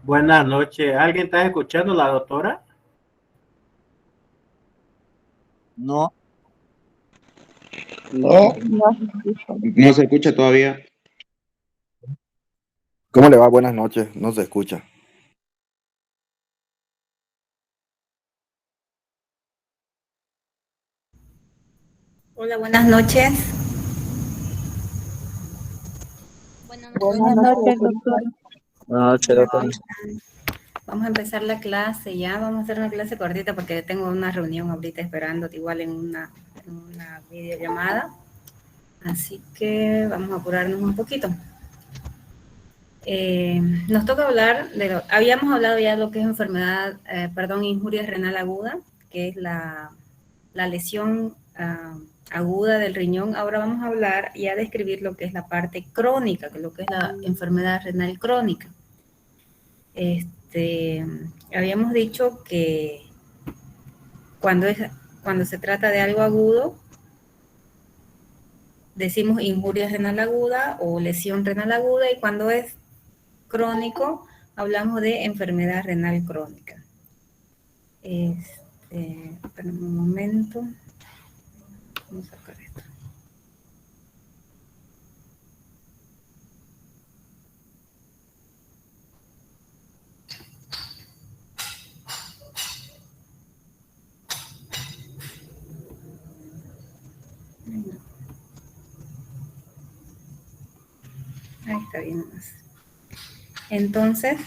Buenas noches. ¿Alguien está escuchando la doctora? No, No, No se escucha todavía. ¿Cómo le va? Buenas noches, no se escucha. Hola, buenas noches. buenas noches, doctor. buenas noches, doctor. Vamos a empezar la clase ya. Vamos a hacer una clase cortita porque tengo una reunión ahorita esperando, igual en una videollamada. Así que vamos a apurarnos un poquito. Nos toca hablar habíamos hablado ya de lo que es injuria renal aguda, que es la lesión aguda del riñón. Ahora vamos a hablar y a describir lo que es la parte crónica, que es lo que es la enfermedad renal crónica. Habíamos dicho que cuando se trata de algo agudo, decimos injuria renal aguda o lesión renal aguda, y cuando es crónico, hablamos de enfermedad renal crónica. Esperen un momento. Vamos a sacar esto. Ahí está bien más. Entonces,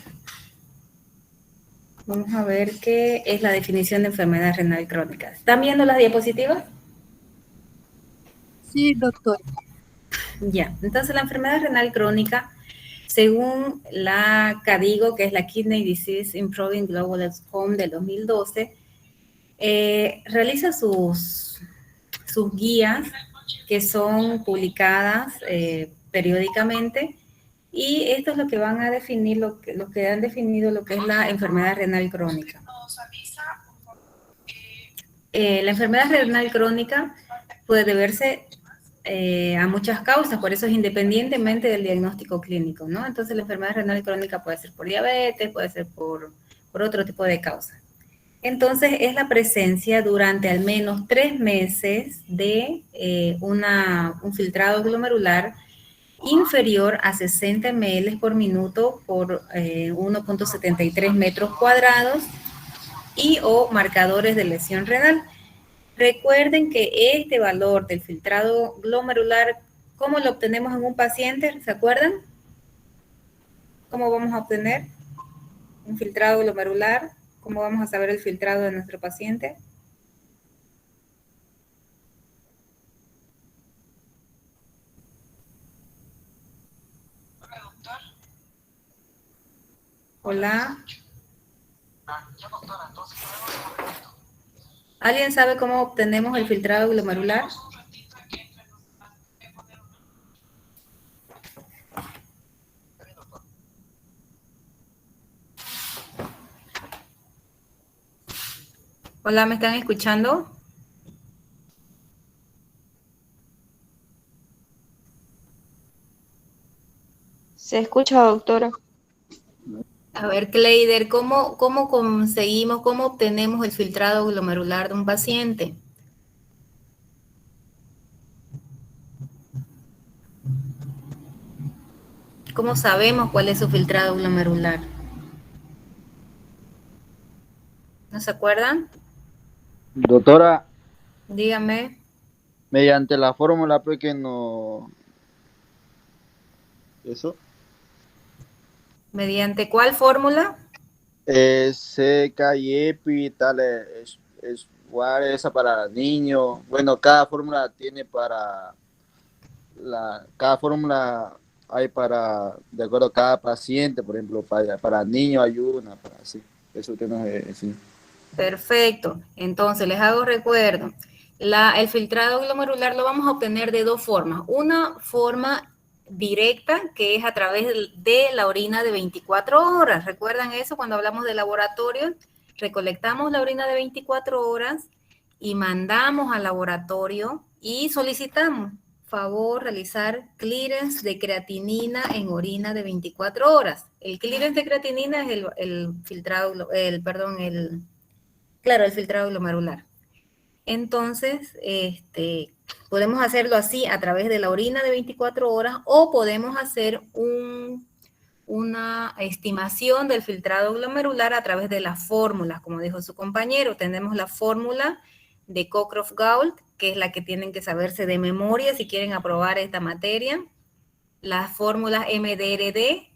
vamos a ver qué es la definición de enfermedad renal crónica. ¿Están viendo las diapositivas? Sí, doctor. Ya, entonces la enfermedad renal crónica, según la KDIGO, que es la Kidney Disease Improving Global Outcome del 2012, realiza sus guías que son publicadas periódicamente, y esto es lo que van a definir, lo que han definido lo que es la enfermedad renal crónica. La enfermedad renal crónica puede deberse a muchas causas, por eso es independientemente del diagnóstico clínico, ¿no? Entonces la enfermedad renal crónica puede ser por diabetes, puede ser por otro tipo de causas. Entonces es la presencia durante al menos 3 meses de un filtrado glomerular inferior a 60 ml por minuto por 1.73 metros cuadrados y o marcadores de lesión renal. Recuerden que este valor del filtrado glomerular, ¿cómo lo obtenemos en un paciente? ¿Se acuerdan? ¿Cómo vamos a obtener un filtrado glomerular? ¿Cómo vamos a saber el filtrado de nuestro paciente? Hola. ¿Alguien sabe cómo obtenemos el filtrado glomerular? Hola, ¿me están escuchando? Se escucha, doctora. A ver, Kleider, ¿cómo conseguimos, cómo obtenemos el filtrado glomerular de un paciente? ¿Cómo sabemos cuál es su filtrado glomerular? ¿No se acuerdan? Doctora, Dígame. mediante la fórmula pues que no... ¿Eso? ¿Mediante cuál fórmula? Seca y EPI, tal, es igual esa para niños. Bueno, cada fórmula tiene para... cada fórmula hay para, de acuerdo a cada paciente, por ejemplo, para niños hay una, para así. Eso que no es así. Perfecto. Entonces, les hago recuerdo. El filtrado glomerular lo vamos a obtener de dos formas. Una forma directa, que es a través de la orina de 24 horas. ¿Recuerdan eso cuando hablamos de laboratorio? Recolectamos la orina de 24 horas y mandamos al laboratorio y solicitamos favor realizar clearance de creatinina en orina de 24 horas. El clearance de creatinina es el filtrado, claro, el filtrado glomerular. Entonces, podemos hacerlo así a través de la orina de 24 horas o podemos hacer una estimación del filtrado glomerular a través de las fórmulas, como dijo su compañero. Tenemos la fórmula de Cockcroft-Gault, que es la que tienen que saberse de memoria si quieren aprobar esta materia. Las fórmulas MDRD,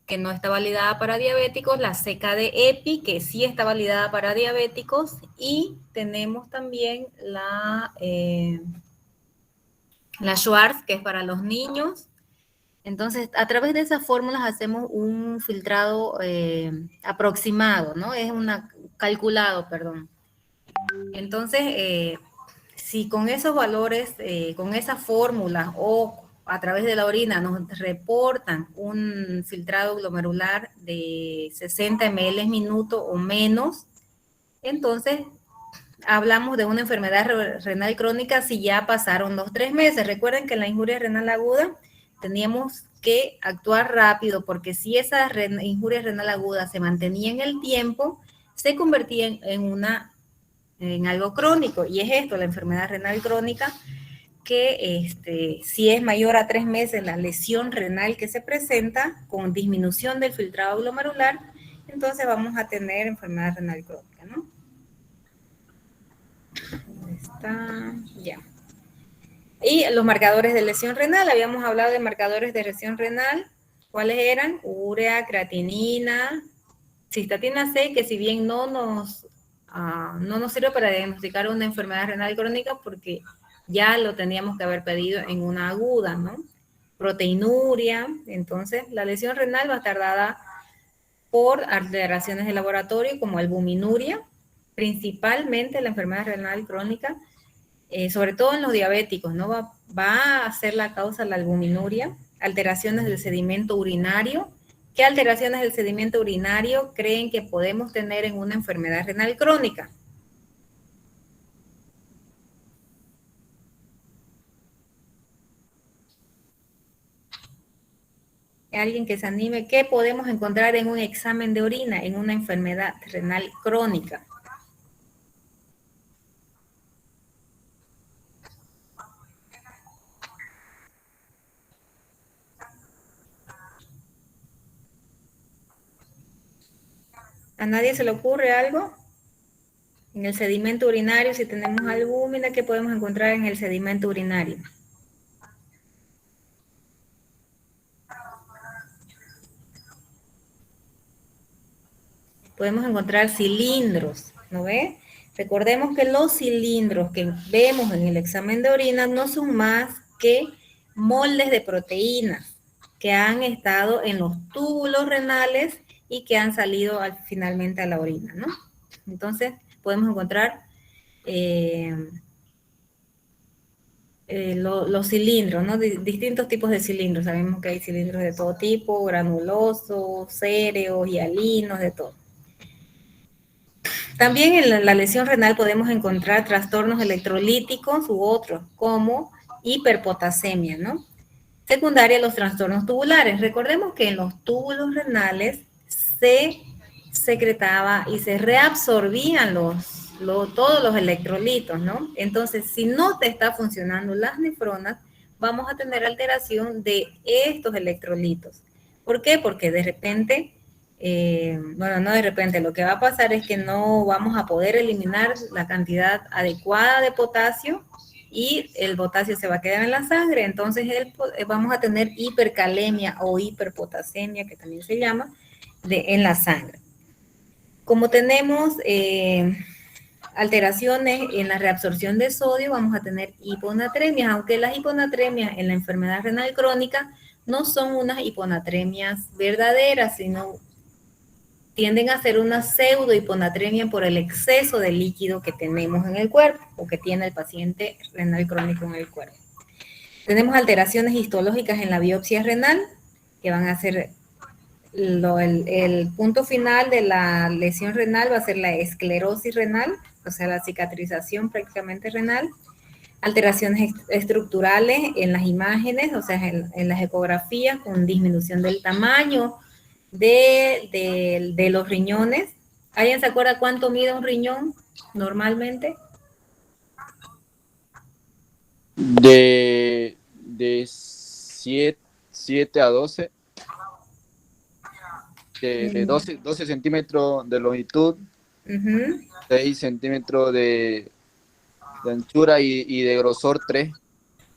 que no está validada para diabéticos, la CKD-EPI, que sí está validada para diabéticos, y tenemos también la Schwartz, que es para los niños. Entonces, a través de esas fórmulas hacemos un filtrado aproximado, ¿no? Es calculado, perdón. Entonces, si con esos valores, con esas fórmulas o a través de la orina nos reportan un filtrado glomerular de 60 ml minuto o menos, entonces hablamos de una enfermedad renal crónica si ya pasaron 2 o 3 meses. Recuerden que en la injuria renal aguda teníamos que actuar rápido, porque si esa injuria renal aguda se mantenía en el tiempo, se convertía en algo crónico, y es esto, la enfermedad renal crónica, que si es mayor a 3 meses la lesión renal que se presenta con disminución del filtrado glomerular, entonces vamos a tener enfermedad renal crónica, ¿no? ¿Dónde está? Ya. Y los marcadores de lesión renal, habíamos hablado de marcadores de lesión renal. ¿Cuáles eran? Urea, creatinina, cistatina C, que si bien no nos sirve para diagnosticar una enfermedad renal crónica porque ya lo teníamos que haber pedido en una aguda, ¿no? Proteinuria. Entonces, la lesión renal va a estar dada por alteraciones de laboratorio como albuminuria, principalmente la enfermedad renal crónica, sobre todo en los diabéticos, ¿no? Va a ser la causa la albuminuria, alteraciones del sedimento urinario. ¿Qué alteraciones del sedimento urinario creen que podemos tener en una enfermedad renal crónica? Alguien que se anime, ¿qué podemos encontrar en un examen de orina en una enfermedad renal crónica? ¿A nadie se le ocurre algo? En el sedimento urinario, si tenemos albúmina, ¿qué podemos encontrar en el sedimento urinario? Podemos encontrar cilindros, ¿no ve? Recordemos que los cilindros que vemos en el examen de orina no son más que moldes de proteínas que han estado en los túbulos renales y que han salido finalmente a la orina, ¿no? Entonces, podemos encontrar los cilindros, ¿no? Distintos tipos de cilindros. Sabemos que hay cilindros de todo tipo, granulosos, céreos, hialinos, de todo. También en la lesión renal podemos encontrar trastornos electrolíticos u otros, como hiperpotasemia, ¿no? Secundaria, los trastornos tubulares. Recordemos que en los túbulos renales se secretaba y se reabsorbían todos los electrolitos, ¿no? Entonces, si no te está funcionando las nefronas, vamos a tener alteración de estos electrolitos. ¿Por qué? Porque de repente, bueno, no de repente, lo que va a pasar es que no vamos a poder eliminar la cantidad adecuada de potasio y el potasio se va a quedar en la sangre, entonces vamos a tener hipercalemia o hiperpotasemia, que también se llama, en la sangre. Como tenemos alteraciones en la reabsorción de sodio, vamos a tener hiponatremias, aunque las hiponatremias en la enfermedad renal crónica no son unas hiponatremias verdaderas, sino tienden a ser una pseudo hiponatremia por el exceso de líquido que tenemos en el cuerpo o que tiene el paciente renal crónico en el cuerpo. Tenemos alteraciones histológicas en la biopsia renal, que van a ser el punto final de la lesión renal, va a ser la esclerosis renal, o sea, la cicatrización prácticamente renal. alteraciones estructurales en las imágenes, o sea, en las ecografías, con disminución del tamaño de los riñones. ¿Alguien se acuerda cuánto mide un riñón normalmente? De 7 a 12. De 12 centímetros de longitud, 6 centímetros de anchura y de grosor 3.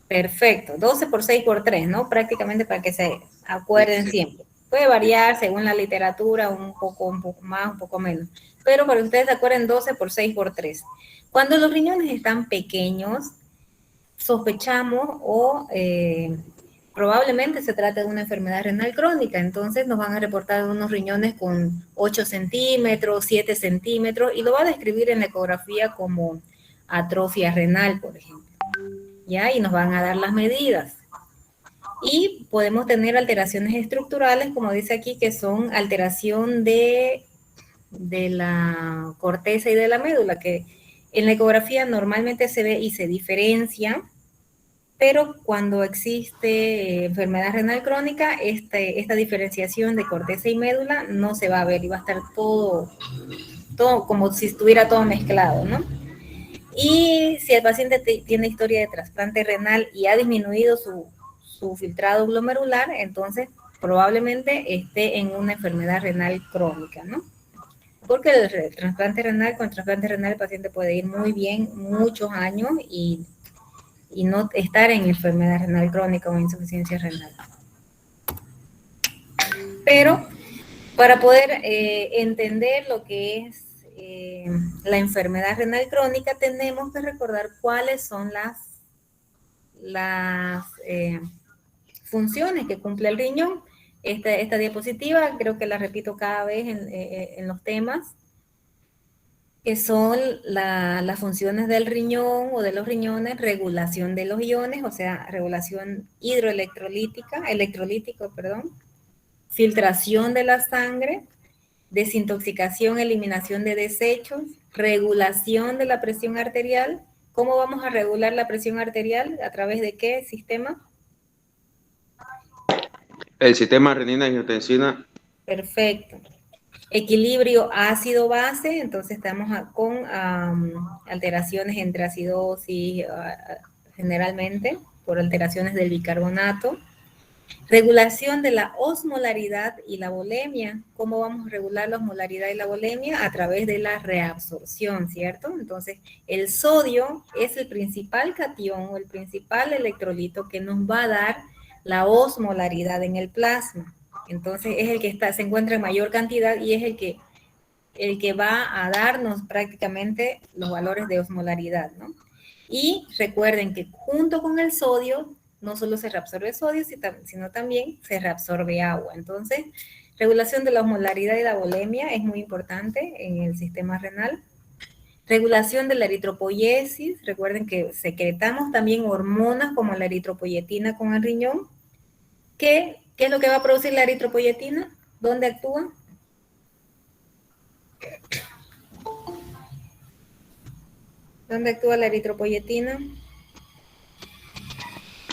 Perfecto, 12 por 6 por 3, ¿no? Prácticamente para que se acuerden Sí. siempre. Puede variar según la literatura, un poco más, un poco menos. Pero para que ustedes se acuerden, 12 por 6 por 3. Cuando los riñones están pequeños, sospechamos o probablemente se trata de una enfermedad renal crónica. Entonces nos van a reportar unos riñones con 8 centímetros, 7 centímetros, y lo va a describir en la ecografía como atrofia renal, por ejemplo. ¿Ya? Y nos van a dar las medidas. Y podemos tener alteraciones estructurales, como dice aquí, que son alteración de la corteza y de la médula, que en la ecografía normalmente se ve y se diferencia, pero cuando existe enfermedad renal crónica, esta diferenciación de corteza y médula no se va a ver y va a estar todo como si estuviera todo mezclado, ¿no? Y si el paciente tiene historia de trasplante renal y ha disminuido su filtrado glomerular, entonces probablemente esté en una enfermedad renal crónica, ¿no? Porque el trasplante renal, con trasplante renal el paciente puede ir muy bien muchos años y no estar en enfermedad renal crónica o insuficiencia renal. Pero para poder entender lo que es la enfermedad renal crónica, tenemos que recordar cuáles son las funciones que cumple el riñón. Esta diapositiva creo que la repito cada vez en los temas, que son las funciones del riñón o de los riñones: regulación de los iones, o sea, regulación hidroelectrolítica, filtración de la sangre, desintoxicación, eliminación de desechos, regulación de la presión arterial. ¿Cómo vamos a regular la presión arterial? ¿A través de qué sistema? El sistema renina-angiotensina. Perfecto. Equilibrio ácido-base, entonces estamos con alteraciones entre acidosis, generalmente por alteraciones del bicarbonato. Regulación de la osmolaridad y la volemia. ¿Cómo vamos a regular la osmolaridad y la volemia? A través de la reabsorción, ¿cierto? Entonces, el sodio es el principal catión o el principal electrolito que nos va a dar la osmolaridad en el plasma. Entonces, es el que se encuentra en mayor cantidad y es el que va a darnos prácticamente los valores de osmolaridad, ¿no? Y recuerden que junto con el sodio, no solo se reabsorbe sodio, sino también se reabsorbe agua. Entonces, regulación de la osmolaridad y la volemia es muy importante en el sistema renal. Regulación de la eritropoiesis. Recuerden que secretamos también hormonas como la eritropoyetina con el riñón. ¿Qué es lo que va a producir la eritropoyetina? ¿Dónde actúa? ¿Dónde actúa la eritropoyetina?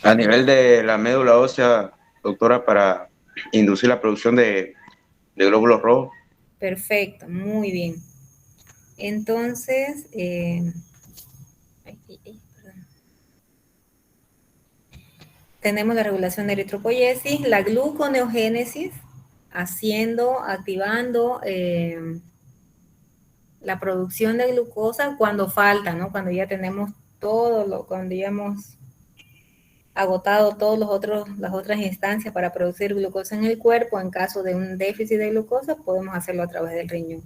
A nivel de la médula ósea, doctora, para inducir la producción de glóbulos rojos. Perfecto, muy bien. Entonces, tenemos la regulación de eritropoiesis, la gluconeogénesis, activando la producción de glucosa cuando falta, ¿no? Cuando ya tenemos cuando ya hemos agotado todas las otras instancias para producir glucosa en el cuerpo. En caso de un déficit de glucosa, podemos hacerlo a través del riñón.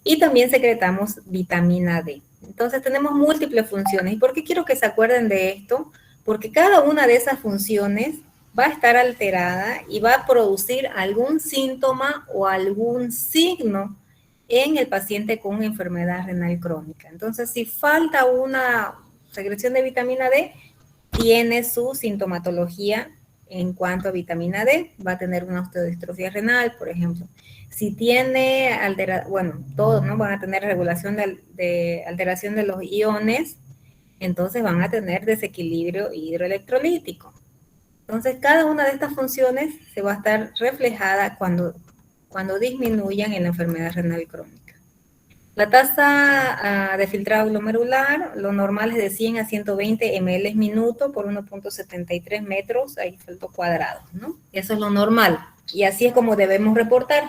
Y también secretamos vitamina D. Entonces tenemos múltiples funciones. ¿Y por qué quiero que se acuerden de esto? Porque cada una de esas funciones va a estar alterada y va a producir algún síntoma o algún signo en el paciente con enfermedad renal crónica. Entonces, si falta una secreción de vitamina D, tiene su sintomatología en cuanto a vitamina D. Va a tener una osteodistrofia renal, por ejemplo. Si tiene todos, ¿no? Van a tener regulación de alteración de los iones, entonces van a tener desequilibrio hidroelectrolítico. Entonces, cada una de estas funciones se va a estar reflejada cuando disminuyan en la enfermedad renal crónica. La tasa de filtrado glomerular, lo normal es de 100 a 120 ml minuto por 1.73 metros, ahí faltó cuadrados, ¿no? Eso es lo normal, y así es como debemos reportar,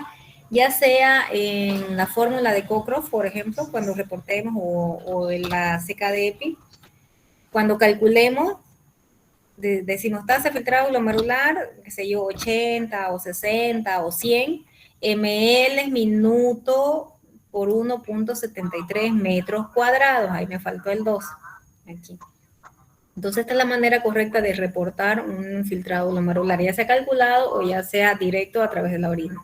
ya sea en la fórmula de Cochrane, por ejemplo, cuando reportemos, o en la CKD-EPI, cuando calculemos, decimos tasa de filtrado glomerular, qué sé yo, 80 o 60 o 100 ml minuto por 1.73 metros cuadrados. Ahí me faltó el 2. Aquí. Entonces, esta es la manera correcta de reportar un filtrado glomerular, ya sea calculado o ya sea directo a través de la orina.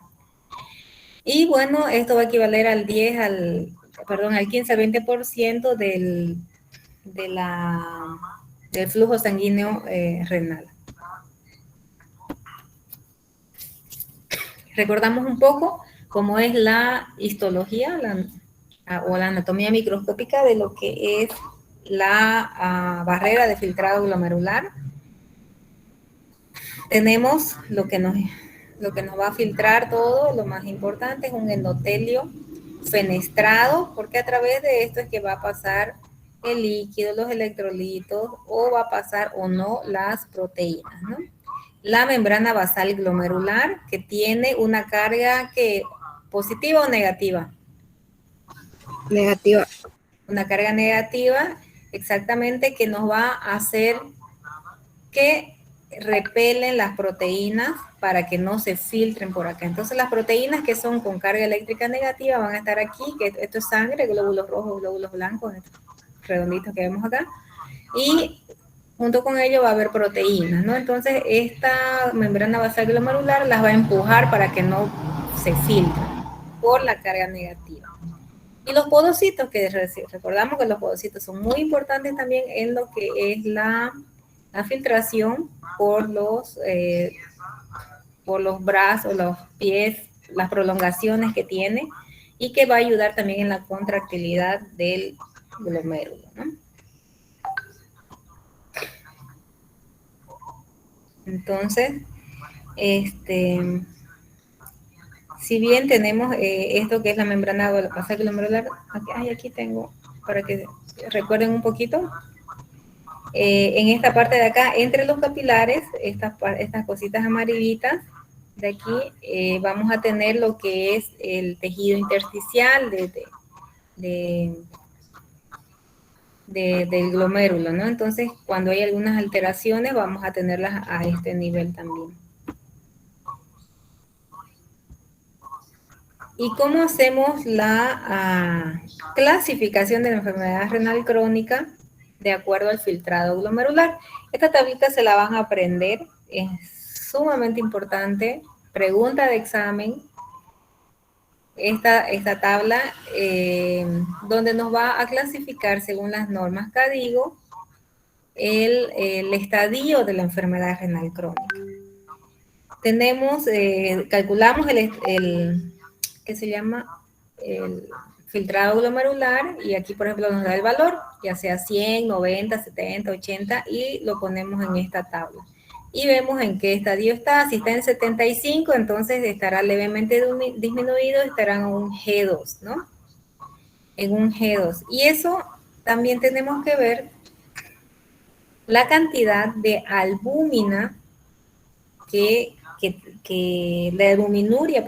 Y bueno, esto va a equivaler al 15 al 20% del flujo sanguíneo renal. Recordamos un poco cómo es la histología o la anatomía microscópica de lo que es la barrera de filtrado glomerular. Tenemos lo que nos va a filtrar todo, lo más importante es un endotelio fenestrado, porque a través de esto es que va a pasar el líquido, los electrolitos, o va a pasar o no las proteínas, ¿no? La membrana basal glomerular, que tiene una carga positiva o negativa. Negativa. Una carga negativa, exactamente, que nos va a hacer que repelen las proteínas para que no se filtren por acá. Entonces, las proteínas que son con carga eléctrica negativa van a estar aquí, que esto es sangre, glóbulos rojos, glóbulos blancos, estos redonditos que vemos acá, y junto con ello va a haber proteínas, ¿no? Entonces, esta membrana basal glomerular las va a empujar para que no se filtren por la carga negativa. Y los podocitos, que recordamos que los podocitos son muy importantes también en lo que es la filtración por los brazos, los pies, las prolongaciones que tiene, y que va a ayudar también en la contractilidad del glomérulo, ¿no? Entonces, si bien tenemos esto que es la membrana basal glomerular, aquí tengo, para que recuerden un poquito, en esta parte de acá, entre los capilares, estas cositas amarillitas de aquí, vamos a tener lo que es el tejido intersticial del glomérulo, ¿no? Entonces, cuando hay algunas alteraciones, vamos a tenerlas a este nivel también. ¿Y cómo hacemos la clasificación de la enfermedad renal crónica de acuerdo al filtrado glomerular? Esta tablita se la van a aprender, es sumamente importante, pregunta de examen. Esta tabla donde nos va a clasificar según las normas KDIGO el estadio de la enfermedad renal crónica. Calculamos ¿qué se llama? El filtrado glomerular, y aquí por ejemplo nos da el valor, ya sea 100, 90, 70, 80, y lo ponemos en esta tabla. Y vemos en qué estadio está. Si está en 75, entonces estará levemente disminuido, estará en un G2, ¿no? En un G2. Y eso también tenemos que ver la cantidad de albúmina la albuminuria,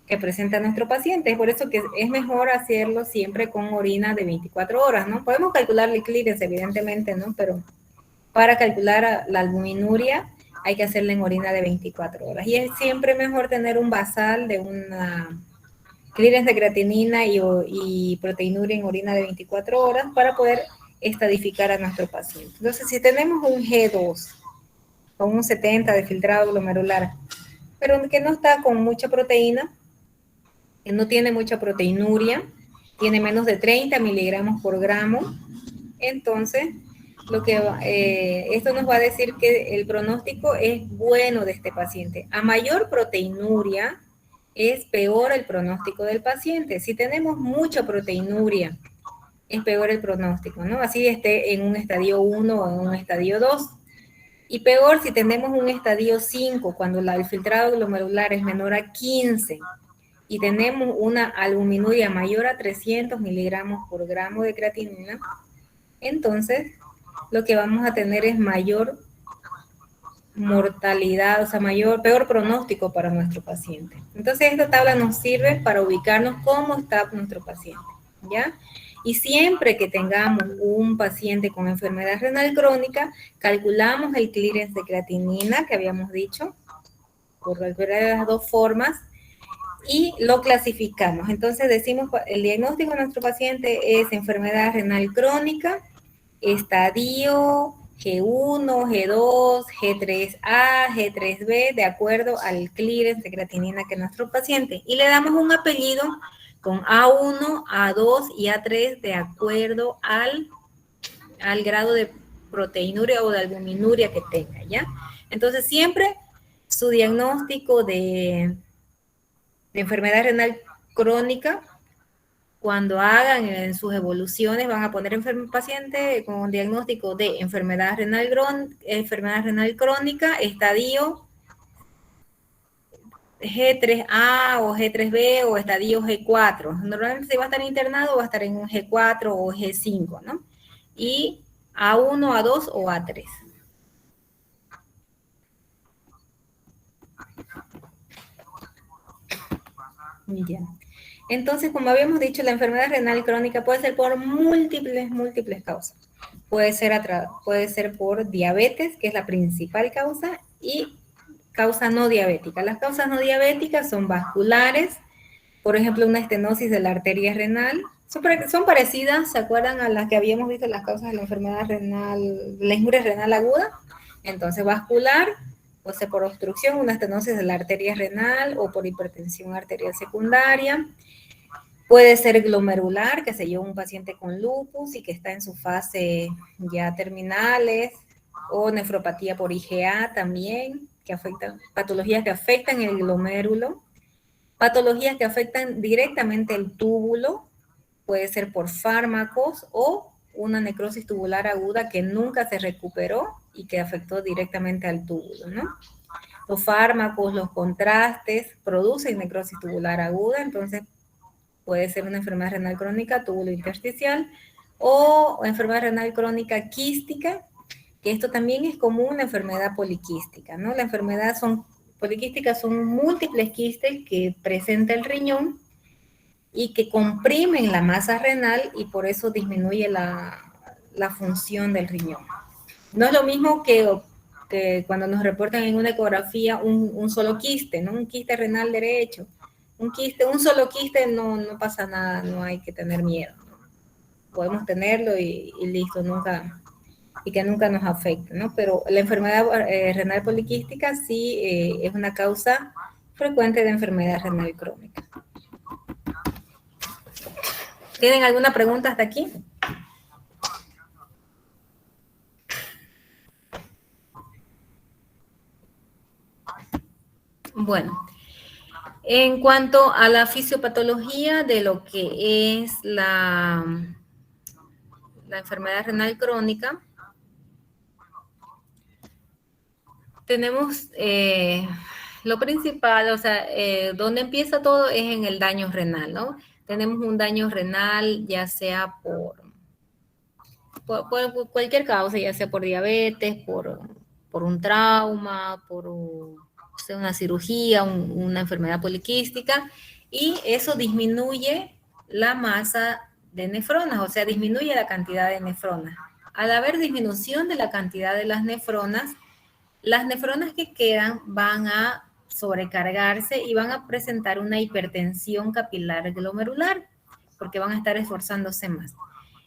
que presenta nuestro paciente. Es por eso que es mejor hacerlo siempre con orina de 24 horas, ¿no? Podemos calcular el clearance, evidentemente, ¿no? Pero para calcular la albuminuria hay que hacerla en orina de 24 horas. Y es siempre mejor tener un basal de una clearance de creatinina y proteinuria en orina de 24 horas para poder estadificar a nuestro paciente. Entonces, si tenemos un G2 con un 70 de filtrado glomerular, pero que no está con mucha proteína, que no tiene mucha proteinuria, tiene menos de 30 miligramos por gramo, entonces esto nos va a decir que el pronóstico es bueno de este paciente. A mayor proteinuria es peor el pronóstico del paciente. Si tenemos mucha proteinuria, es peor el pronóstico, ¿no? Así esté en un estadio 1 o en un estadio 2. Y peor si tenemos un estadio 5, cuando el filtrado glomerular es menor a 15 y tenemos una albuminuria mayor a 300 miligramos por gramo de creatinina, entonces lo que vamos a tener es mayor mortalidad, o sea, peor pronóstico para nuestro paciente. Entonces esta tabla nos sirve para ubicarnos cómo está nuestro paciente, ¿ya? Y siempre que tengamos un paciente con enfermedad renal crónica, calculamos el clearance de creatinina que habíamos dicho, por cualquiera de las dos formas, y lo clasificamos. Entonces decimos, el diagnóstico de nuestro paciente es enfermedad renal crónica, estadio G1, G2, G3A, G3B, de acuerdo al clearance de creatinina que nuestro paciente. Y le damos un apellido con A1, A2 y A3 de acuerdo al grado de proteinuria o de albuminuria que tenga, ¿ya? Entonces siempre su diagnóstico de enfermedad renal crónica, cuando hagan en sus evoluciones, van a poner paciente con diagnóstico de enfermedad renal crónica, estadio G3A o G3B o estadio G4. Normalmente si va a estar internado, va a estar en un G4 o G5, ¿no? Y A1, A2 o A3. Ya. Entonces, como habíamos dicho, la enfermedad renal crónica puede ser por múltiples causas. Puede ser por diabetes, que es la principal causa, y causa no diabética. Las causas no diabéticas son vasculares, por ejemplo, una estenosis de la arteria renal. Son parecidas, ¿se acuerdan a las que habíamos visto las causas de la enfermedad renal, la injuria renal aguda? Entonces, vascular, puede ser por obstrucción, una estenosis de la arteria renal o por hipertensión arterial secundaria. Puede ser glomerular, que se lleva un paciente con lupus y que está en su fase ya terminales, o nefropatía por IgA también, que afectan, patologías que afectan el glomérulo, patologías que afectan directamente el túbulo, puede ser por fármacos o una necrosis tubular aguda que nunca se recuperó y que afectó directamente al túbulo, ¿no? Los fármacos, los contrastes producen necrosis tubular aguda, entonces puede ser una enfermedad renal crónica, túbulo intersticial, o enfermedad renal crónica quística, que esto también es como una enfermedad poliquística, ¿no? La enfermedad poliquísticas son múltiples quistes que presenta el riñón y que comprimen la masa renal y por eso disminuye la función del riñón. No es lo mismo que cuando nos reportan en una ecografía un solo quiste, ¿no? Un quiste renal derecho. Un solo quiste no pasa nada, no hay que tener miedo, ¿no? Podemos tenerlo y listo, y que nunca nos afecte, ¿no? Pero la enfermedad renal poliquística sí es una causa frecuente de enfermedad renal crónica. ¿Tienen alguna pregunta hasta aquí? Bueno, en cuanto a la fisiopatología de lo que es la enfermedad renal crónica, tenemos lo principal, o sea, donde empieza todo es en el daño renal, ¿no? Tenemos un daño renal, ya sea por cualquier causa, ya sea por diabetes, por un trauma, por una cirugía, una enfermedad poliquística, y eso disminuye la masa de nefronas, o sea, disminuye la cantidad de nefronas. Al haber disminución de la cantidad de las nefronas que quedan van a sobrecargarse y van a presentar una hipertensión capilar glomerular, porque van a estar esforzándose más.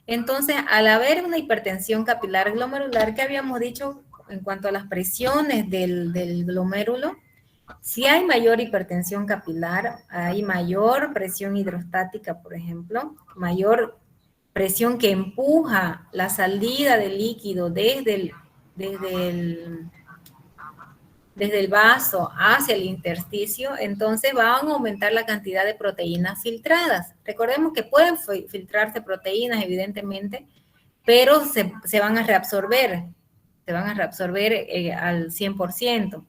Entonces, al haber una hipertensión capilar glomerular, que habíamos dicho en cuanto a las presiones del glomérulo, si hay mayor hipertensión capilar, hay mayor presión hidrostática, por ejemplo, mayor presión que empuja la salida del líquido desde desde el vaso hacia el intersticio, entonces van a aumentar la cantidad de proteínas filtradas. Recordemos que pueden filtrarse proteínas, evidentemente, pero se van a reabsorber al 100%.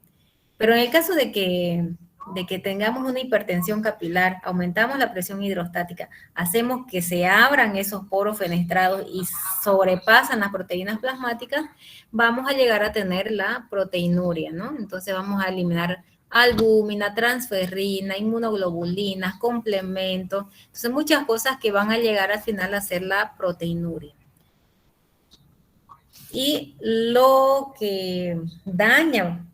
Pero en el caso de que tengamos una hipertensión capilar, aumentamos la presión hidrostática, hacemos que se abran esos poros fenestrados y sobrepasan las proteínas plasmáticas, vamos a llegar a tener la proteinuria, ¿no? Entonces vamos a eliminar albúmina, transferrina, inmunoglobulinas, complementos, entonces muchas cosas que van a llegar al final a ser la proteinuria. Y lo que daña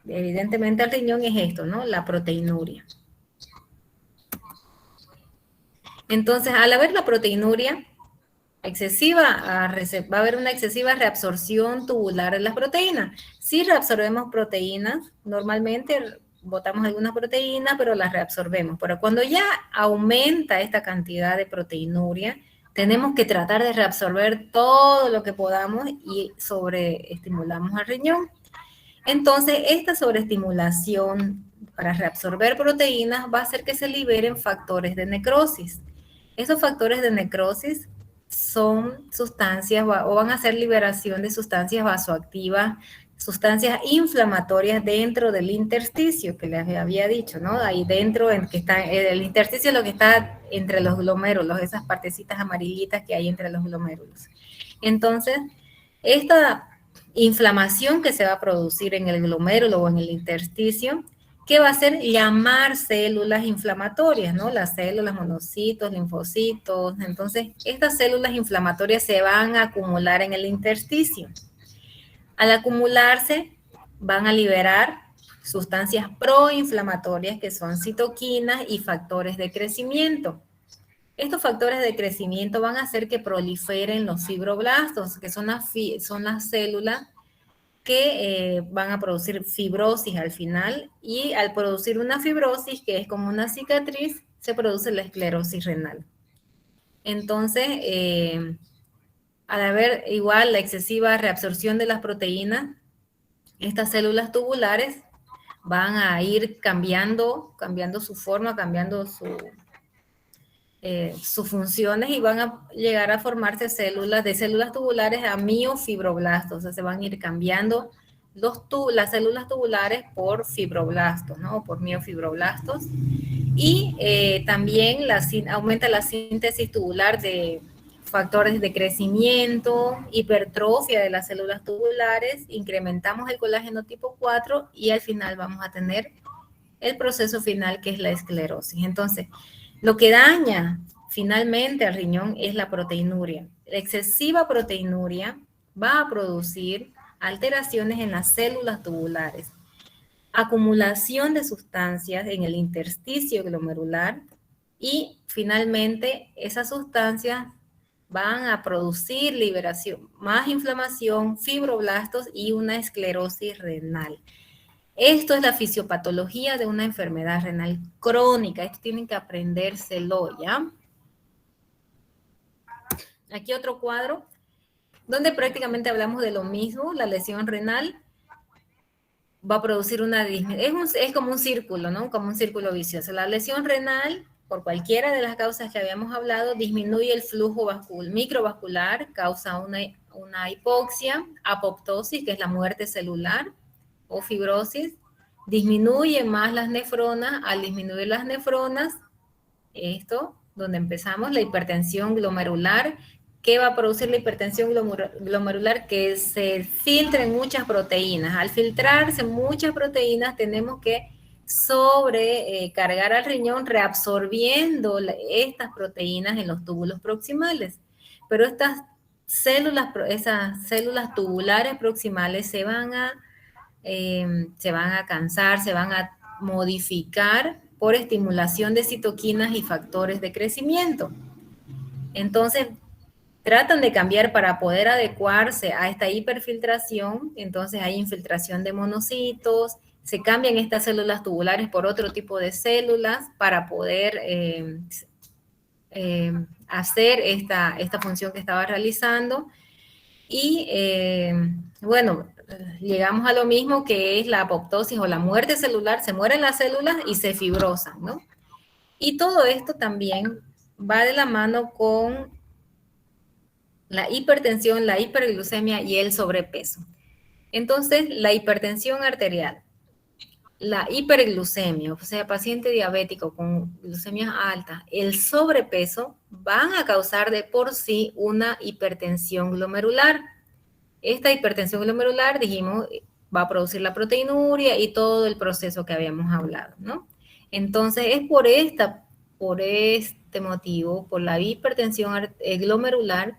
evidentemente al riñón es esto, ¿no? La proteinuria. Entonces, al haber la proteinuria excesiva, va a haber una excesiva reabsorción tubular de las proteínas. Si reabsorbemos proteínas, normalmente botamos algunas proteínas, pero las reabsorbemos. Pero cuando ya aumenta esta cantidad de proteinuria, tenemos que tratar de reabsorber todo lo que podamos y sobreestimulamos al riñón. Entonces, esta sobreestimulación para reabsorber proteínas va a hacer que se liberen factores de necrosis. Esos factores de necrosis son sustancias o van a hacer liberación de sustancias vasoactivas, sustancias inflamatorias dentro del intersticio, que les había dicho, ¿no? Ahí dentro, en que está el intersticio, lo que está entre los glomérulos, esas partecitas amarillitas que hay entre los glomérulos. Entonces, esta inflamación que se va a producir en el glomérulo o en el intersticio, ¿qué va a hacer? Llamar células inflamatorias, ¿no? Las células, monocitos, linfocitos. Entonces, estas células inflamatorias se van a acumular en el intersticio. Al acumularse, van a liberar sustancias proinflamatorias que son citoquinas y factores de crecimiento. Estos factores de crecimiento van a hacer que proliferen los fibroblastos, que son las células que van a producir fibrosis al final, y al producir una fibrosis, que es como una cicatriz, se produce la esclerosis renal. Entonces, al haber igual la excesiva reabsorción de las proteínas, estas células tubulares van a ir cambiando su forma, cambiando sus funciones, y van a llegar a formarse de células tubulares a miofibroblastos. O sea, se van a ir cambiando las células tubulares por fibroblastos, ¿no? Por miofibroblastos. Y también aumenta la síntesis tubular de factores de crecimiento, hipertrofia de las células tubulares, incrementamos el colágeno tipo 4 y al final vamos a tener el proceso final, que es la esclerosis. Entonces, lo que daña finalmente al riñón es la proteinuria. La excesiva proteinuria va a producir alteraciones en las células tubulares, acumulación de sustancias en el intersticio glomerular, y finalmente esas sustancias van a producir liberación, más inflamación, fibroblastos y una esclerosis renal. Esto es la fisiopatología de una enfermedad renal crónica. Esto tienen que aprendérselo, ¿ya? Aquí otro cuadro, donde prácticamente hablamos de lo mismo. La lesión renal va a producir una disminución. Es como un círculo, ¿no? Como un círculo vicioso. La lesión renal, por cualquiera de las causas que habíamos hablado, disminuye el flujo microvascular, causa una hipoxia, apoptosis, que es la muerte celular, o fibrosis, disminuye más las nefronas. Al disminuir las nefronas, esto, donde empezamos, la hipertensión glomerular. ¿Qué va a producir la hipertensión glomerular? Que se filtren muchas proteínas. Al filtrarse muchas proteínas, tenemos que sobrecargar al riñón reabsorbiendo estas proteínas en los túbulos proximales. Pero esas células tubulares proximales se van a cansar, se van a modificar por estimulación de citoquinas y factores de crecimiento. Entonces, tratan de cambiar para poder adecuarse a esta hiperfiltración. Entonces hay infiltración de monocitos, se cambian estas células tubulares por otro tipo de células para poder hacer esta función que estaba realizando. Y bueno, llegamos a lo mismo que es la apoptosis o la muerte celular, se mueren las células y se fibrosan, ¿no? Y todo esto también va de la mano con la hipertensión, la hiperglucemia y el sobrepeso. Entonces, la hipertensión arterial, la hiperglucemia, o sea, paciente diabético con glucemia alta, el sobrepeso van a causar de por sí una hipertensión glomerular. Esta hipertensión glomerular, dijimos, va a producir la proteinuria y todo el proceso que habíamos hablado, ¿no? Entonces, es por este motivo, por la hipertensión glomerular,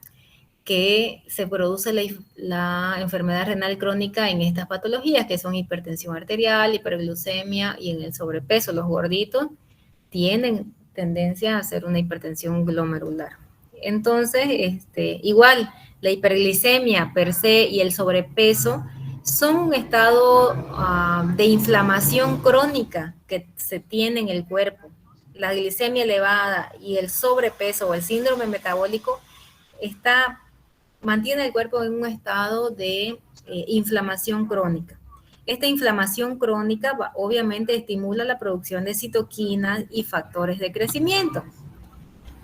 que se produce la enfermedad renal crónica en estas patologías, que son hipertensión arterial, hiperglucemia y en el sobrepeso. Los gorditos tienen tendencia a hacer una hipertensión glomerular. Entonces, igual, la hiperglicemia per se y el sobrepeso son un estado de inflamación crónica que se tiene en el cuerpo. La glicemia elevada y el sobrepeso o el síndrome metabólico mantiene el cuerpo en un estado de inflamación crónica. Esta inflamación crónica obviamente estimula la producción de citoquinas y factores de crecimiento.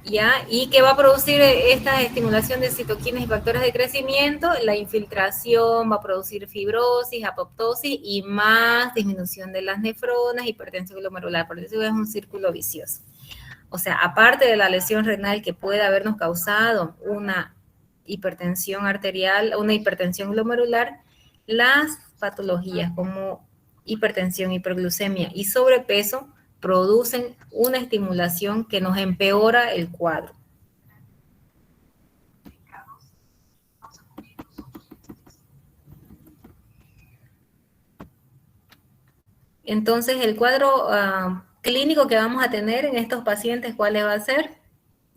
¿Ya? ¿Y qué va a producir esta estimulación de citoquinas y factores de crecimiento? La infiltración va a producir fibrosis, apoptosis y más disminución de las nefronas, hipertensión glomerular. Por eso es un círculo vicioso. O sea, aparte de la lesión renal que puede habernos causado una hipertensión arterial, una hipertensión glomerular, las patologías como hipertensión, hiperglucemia y sobrepeso producen una estimulación que nos empeora el cuadro. Entonces, el cuadro clínico que vamos a tener en estos pacientes, ¿cuál va a ser?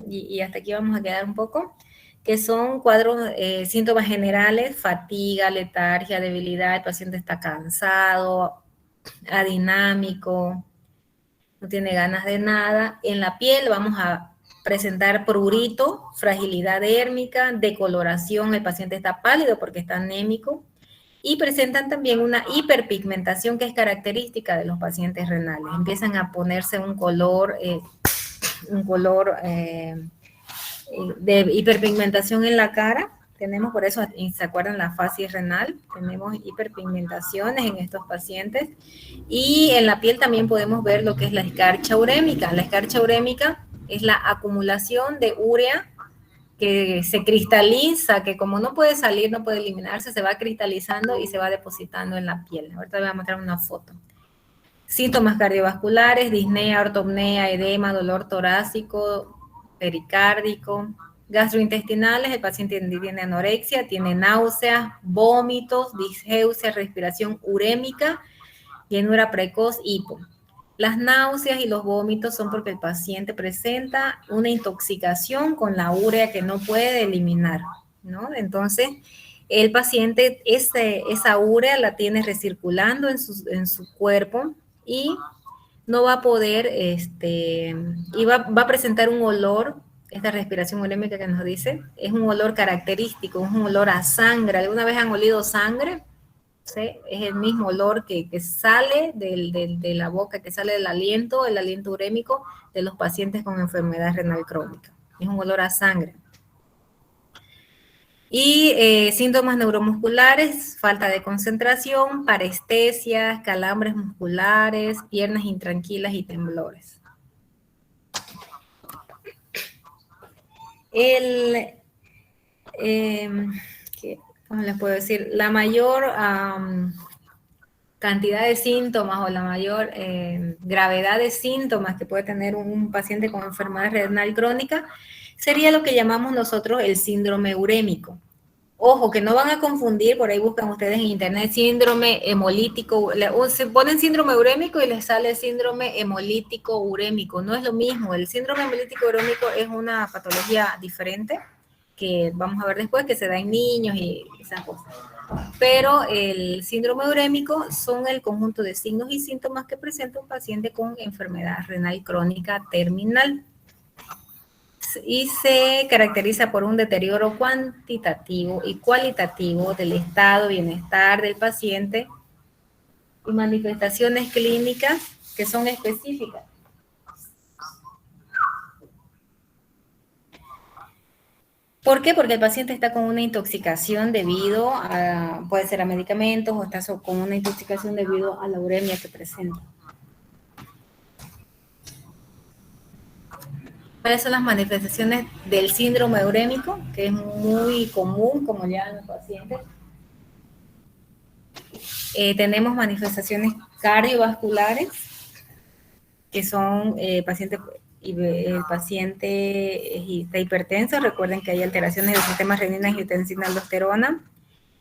Y hasta aquí vamos a quedar un poco, que son cuadros, síntomas generales, fatiga, letargia, debilidad, el paciente está cansado, adinámico, no tiene ganas de nada. En la piel vamos a presentar prurito, fragilidad dérmica, decoloración, el paciente está pálido porque está anémico, y presentan también una hiperpigmentación que es característica de los pacientes renales. Empiezan a ponerse un color de hiperpigmentación en la cara. Tenemos, por eso, ¿se acuerdan la facies renal? Tenemos hiperpigmentaciones en estos pacientes. Y en la piel también podemos ver lo que es la escarcha urémica. La escarcha urémica es la acumulación de urea que se cristaliza, que como no puede salir, no puede eliminarse, se va cristalizando y se va depositando en la piel. Ahorita les voy a mostrar una foto. Síntomas cardiovasculares, disnea, ortopnea, edema, dolor torácico, pericárdico, gastrointestinales, el paciente tiene anorexia, tiene náuseas, vómitos, disgeusia, respiración urémica, llenura precoz, hipo. Las náuseas y los vómitos son porque el paciente presenta una intoxicación con la urea que no puede eliminar, ¿no? Entonces, el paciente esa urea la tiene recirculando en su cuerpo y no va a poder, y va a presentar un olor. Esta respiración urémica que nos dice, es un olor característico, es un olor a sangre. ¿Alguna vez han olido sangre? ¿Sí? Es el mismo olor que sale de la boca, que sale del aliento, el aliento urémico de los pacientes con enfermedad renal crónica. Es un olor a sangre. Y síntomas neuromusculares, falta de concentración, parestesias, calambres musculares, piernas intranquilas y temblores. ¿Cómo les puedo decir? La mayor cantidad de síntomas o la mayor gravedad de síntomas que puede tener un paciente con enfermedad renal crónica sería lo que llamamos nosotros el síndrome urémico. Ojo, que no van a confundir, por ahí buscan ustedes en internet síndrome hemolítico, se ponen síndrome urémico y les sale síndrome hemolítico urémico. No es lo mismo, el síndrome hemolítico urémico es una patología diferente, que vamos a ver después, que se da en niños y esas cosas. Pero el síndrome urémico son el conjunto de signos y síntomas que presenta un paciente con enfermedad renal crónica terminal. y se caracteriza por un deterioro cuantitativo y cualitativo del estado de bienestar del paciente y manifestaciones clínicas que son específicas. ¿Por qué? Porque el paciente está con una intoxicación debido a, puede ser a medicamentos o está con una intoxicación debido a la uremia que presenta. ¿Cuáles son las manifestaciones del síndrome urémico? Que es muy común, como ya los pacientes. Tenemos manifestaciones cardiovasculares, que son el paciente está hipertenso. Recuerden que hay alteraciones del sistema renina-angiotensina-aldosterona.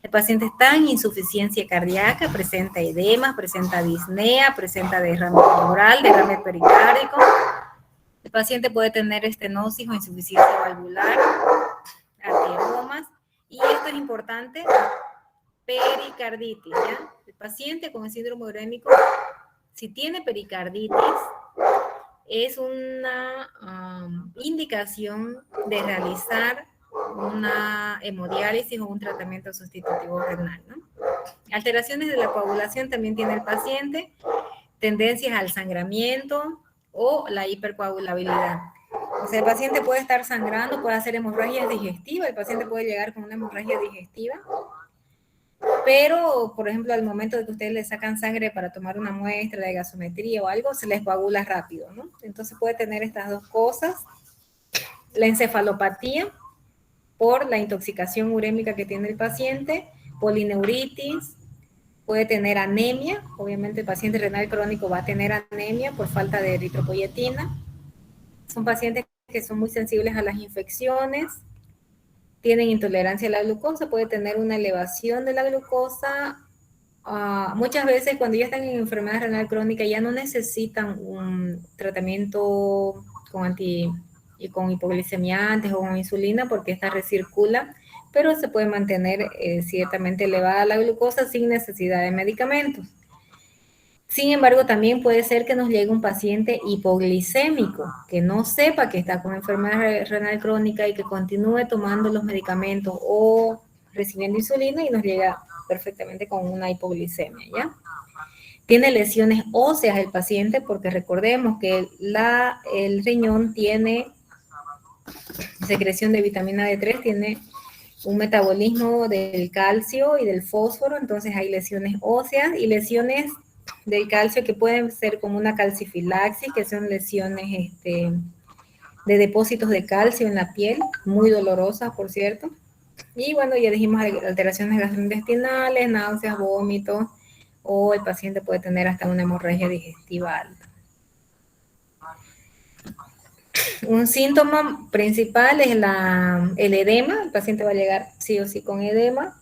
El paciente está en insuficiencia cardíaca, presenta edema, presenta disnea, presenta derrame pleural, derrame pericárdico. El paciente puede tener estenosis o insuficiencia valvular, arteriomas, y esto es importante, pericarditis, ¿ya? El paciente con el síndrome urémico, si tiene pericarditis, es una indicación de realizar una hemodiálisis o un tratamiento sustitutivo renal, ¿no? Alteraciones de la coagulación también tiene el paciente, tendencias al sangramiento o la hipercoagulabilidad. O sea, el paciente puede estar sangrando, puede hacer hemorragia digestiva, el paciente puede llegar con una hemorragia digestiva, pero, por ejemplo, al momento de que ustedes le sacan sangre para tomar una muestra de gasometría o algo, se les coagula rápido, ¿no? Entonces puede tener estas dos cosas. La encefalopatía por la intoxicación urémica que tiene el paciente, polineuritis, puede tener anemia. Obviamente el paciente renal crónico va a tener anemia por falta de eritropoyetina. Son pacientes que son muy sensibles a las infecciones, tienen intolerancia a la glucosa, puede tener una elevación de la glucosa. Muchas veces cuando ya están en enfermedad renal crónica ya no necesitan un tratamiento con hipoglicemiantes o con insulina porque esta recircula, pero se puede mantener ciertamente elevada la glucosa sin necesidad de medicamentos. Sin embargo, también puede ser que nos llegue un paciente hipoglicémico, que no sepa que está con enfermedad renal crónica y que continúe tomando los medicamentos o recibiendo insulina y nos llega perfectamente con una hipoglicemia, ¿ya? Tiene lesiones óseas el paciente porque recordemos que el riñón tiene secreción de vitamina D3, tiene un metabolismo del calcio y del fósforo, entonces hay lesiones óseas y lesiones del calcio que pueden ser como una calcifilaxis, que son lesiones de depósitos de calcio en la piel, muy dolorosas, por cierto. Y bueno, ya dijimos alteraciones gastrointestinales, náuseas, vómitos, o el paciente puede tener hasta una hemorragia digestiva alta. Un síntoma principal es el edema. El paciente va a llegar sí o sí con edema,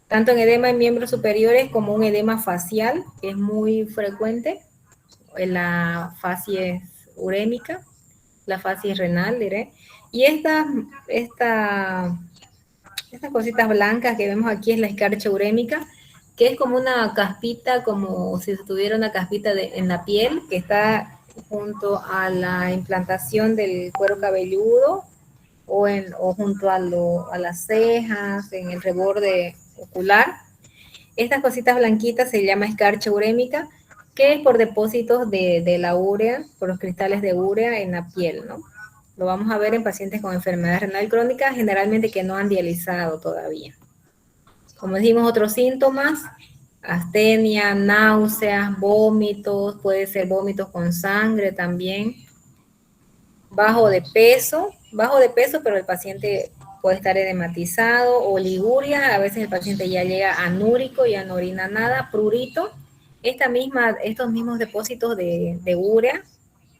tanto en edema en miembros superiores como un edema facial, que es muy frecuente en la facies urémica, la facies renal, diré. Y estas cositas blancas que vemos aquí es la escarcha urémica, que es como una caspita, como si tuviera una caspita en la piel, que está junto a la implantación del cuero cabelludo o junto a las cejas, en el reborde ocular. Estas cositas blanquitas se llama escarcha urémica, que es por depósitos de la urea, por los cristales de urea en la piel, ¿no? Lo vamos a ver en pacientes con enfermedad renal crónica, generalmente que no han dializado todavía. Como dijimos, otros síntomas: astenia, náuseas, vómitos, puede ser vómitos con sangre también. Bajo de peso, pero el paciente puede estar edematizado, oliguria, a veces el paciente ya llega anúrico, ya no orina nada, prurito. Estos mismos depósitos de urea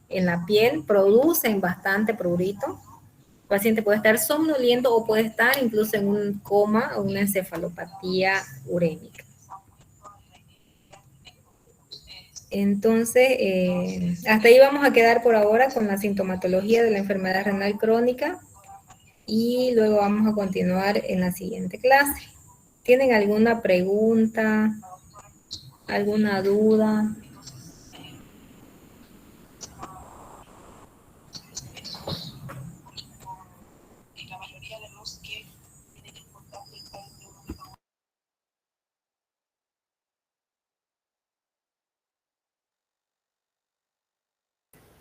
en la piel producen bastante prurito. El paciente puede estar somnoliento o puede estar incluso en un coma o una encefalopatía urémica. Entonces, hasta ahí vamos a quedar por ahora con la sintomatología de la enfermedad renal crónica y luego vamos a continuar en la siguiente clase. ¿Tienen alguna pregunta? ¿Alguna duda?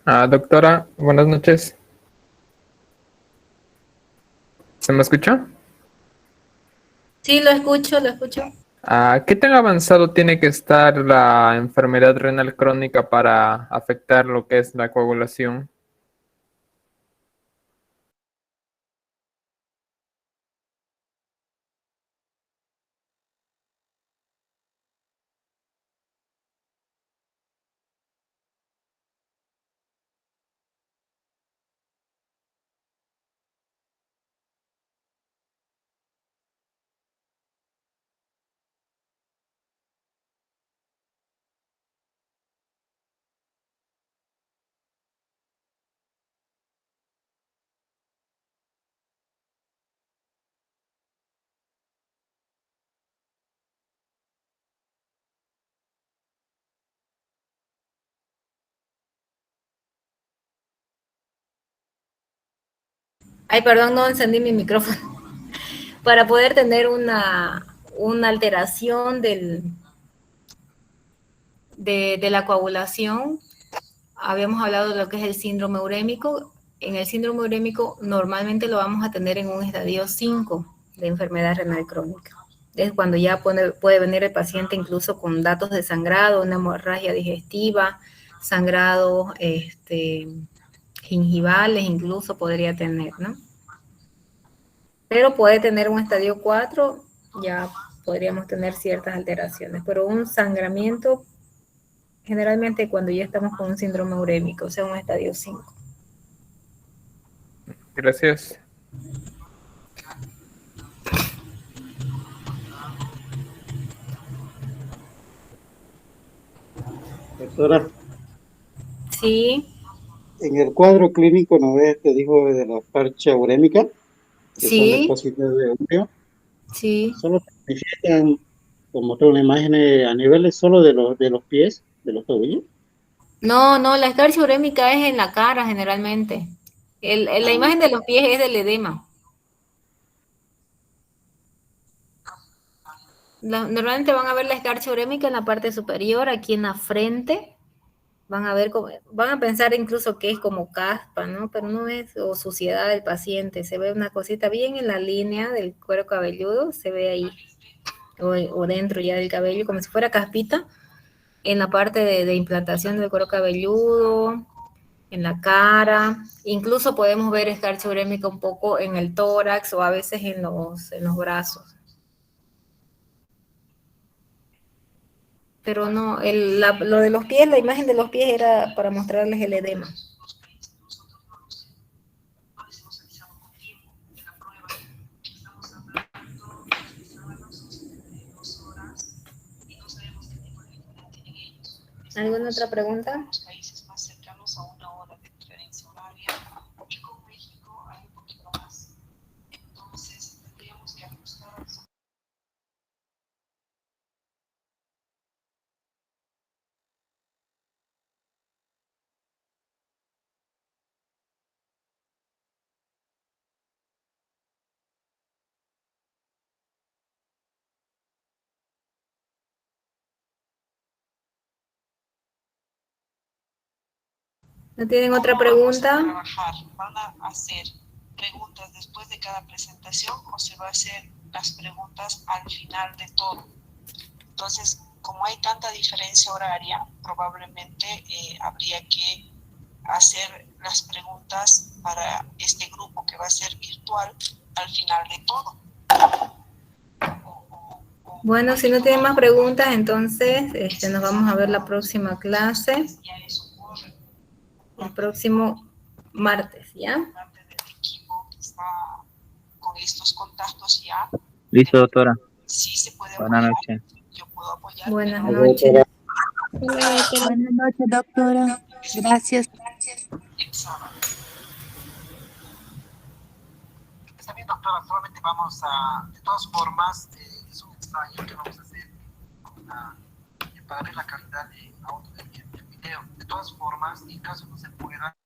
Doctora, buenas noches. ¿Se me escucha? Sí, lo escucho, lo escucho. ¿Qué tan avanzado tiene que estar la enfermedad renal crónica para afectar lo que es la coagulación? Ay, perdón, no encendí mi micrófono. Para poder tener una alteración de la coagulación, habíamos hablado de lo que es el síndrome urémico. En el síndrome urémico normalmente lo vamos a tener en un estadio 5 de enfermedad renal crónica. Es cuando ya puede venir el paciente incluso con datos de sangrado, una hemorragia digestiva, sangrado gingivales incluso podría tener, ¿no? Pero puede tener un estadio 4, ya podríamos tener ciertas alteraciones, pero un sangramiento generalmente cuando ya estamos con un síndrome urémico, o sea, un estadio 5. Gracias. Doctora, Sí, en el cuadro clínico no ves que dijo de la parcha urémica, que son sí, depósitos de urea, sí. solo se manifiestan, como tengo una imagen a niveles solo de los pies, de los tobillos. No, no, la escarcha urémica es en la cara generalmente. La Ah, imagen de los pies es del edema. Normalmente van a ver la escarcha urémica en la parte superior, aquí en la frente. Van a ver, van a pensar incluso que es como caspa, ¿no? Pero no es, o suciedad del paciente. Se ve una cosita bien en la línea del cuero cabelludo, se ve ahí, o dentro ya del cabello, como si fuera caspita, en la parte de implantación del cuero cabelludo, en la cara. Incluso podemos ver escarcha urémica un poco en el tórax o a veces en los brazos. Pero no, lo de los pies, la imagen de los pies era para mostrarles el edema. ¿Alguna otra pregunta? ¿No tienen otra pregunta? ¿Van a hacer preguntas después de cada presentación o se va a hacer las preguntas al final de todo? Entonces, como hay tanta diferencia horaria, probablemente habría que hacer las preguntas para este grupo que va a ser virtual al final de todo. Bueno, si no tienen más preguntas, entonces nos vamos a ver la próxima clase, el próximo martes, ¿ya? Con estos contactos ya. Listo, doctora. Sí se puede Buenas apoyar. noches. Yo puedo apoyar. Buenas a ver, noches. Buenas noches, doctora. Gracias. Está bien, doctora, solamente vamos a, de todas formas, es un ensayo que vamos a hacer para ver la calidad de audio del video. De todas formas, en caso no se pueda,